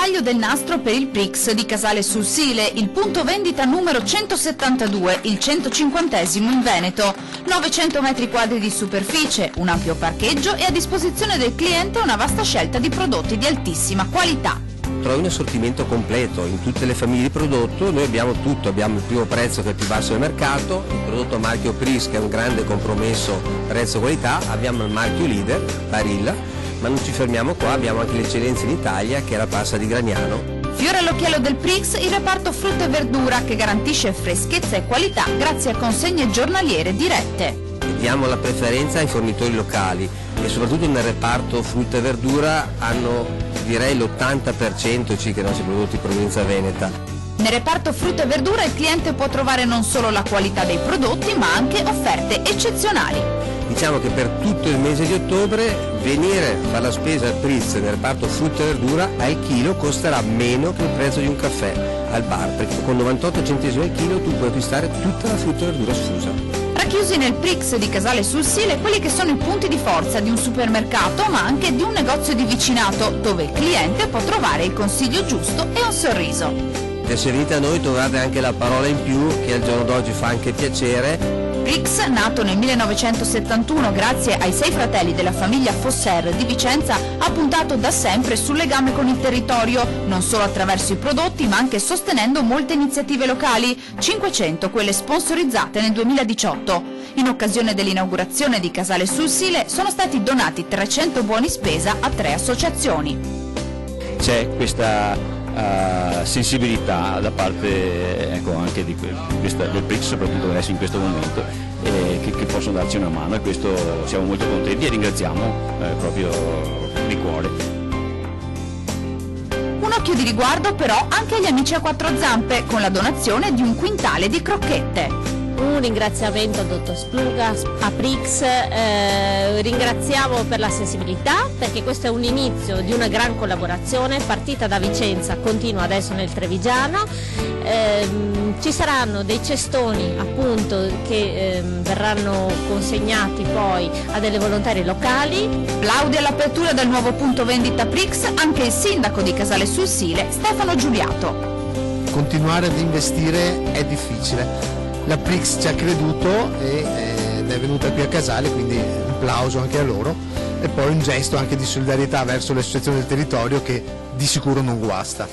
taglio del nastro per il Prix di Casale sul Sile, il punto vendita numero 172, il 150esimo in Veneto. 900 metri quadri di superficie, un ampio parcheggio e a disposizione del cliente una vasta scelta di prodotti di altissima qualità. Trovi un assortimento completo in tutte le famiglie di prodotto, noi abbiamo tutto, abbiamo il primo prezzo che è il più basso del mercato, il prodotto marchio Prix che è un grande compromesso prezzo-qualità, abbiamo il marchio leader, Barilla, ma non ci fermiamo qua, abbiamo anche l'eccellenza in Italia che è la pasta di Gragnano. Fiore all'occhiello del Prix il reparto frutta e verdura che garantisce freschezza e qualità grazie a consegne giornaliere dirette. Diamo la preferenza ai fornitori locali e soprattutto nel reparto frutta e verdura hanno direi l'80% circa dei nostri prodotti provenienza veneta. Nel reparto frutta e verdura il cliente può trovare non solo la qualità dei prodotti ma anche offerte eccezionali. Diciamo che per tutto il mese di ottobre venire a fare la spesa al Prix nel reparto frutta e verdura al chilo costerà meno che il prezzo di un caffè al bar, perché con 98 centesimi al chilo tu puoi acquistare tutta la frutta e verdura sfusa. Racchiusi nel Prix di Casale sul Sile quelli che sono i punti di forza di un supermercato ma anche di un negozio di vicinato dove il cliente può trovare il consiglio giusto e un sorriso. Se venite a noi trovate anche la parola in più che al giorno d'oggi fa anche piacere. Prix, nato nel 1971 grazie ai 6 fratelli della famiglia Fosser di Vicenza, ha puntato da sempre sul legame con il territorio, non solo attraverso i prodotti ma anche sostenendo molte iniziative locali, 500 quelle sponsorizzate nel 2018. In occasione dell'inaugurazione di Casale sul Sile sono stati donati 300 buoni spesa a 3 associazioni. C'è questa sensibilità da parte anche del Prix, soprattutto adesso in questo momento, che possono darci una mano, e questo siamo molto contenti e ringraziamo proprio di cuore. Un occhio di riguardo però anche agli amici a quattro zampe con la donazione di un quintale di crocchette. Un ringraziamento al dottor Spluga, a Prix, ringraziamo per la sensibilità perché questo è un inizio di una gran collaborazione partita da Vicenza, continua adesso nel Trevigiano. Ci saranno dei cestoni appunto che verranno consegnati poi a delle volontarie locali. Plaude all'apertura del nuovo punto vendita Prix anche il sindaco di Casale sul Sile, Stefano Giuliato. Continuare ad investire è difficile. La Prix ci ha creduto ed è venuta qui a Casale, quindi un applauso anche a loro e poi un gesto anche di solidarietà verso le associazioni del territorio che di sicuro non guasta.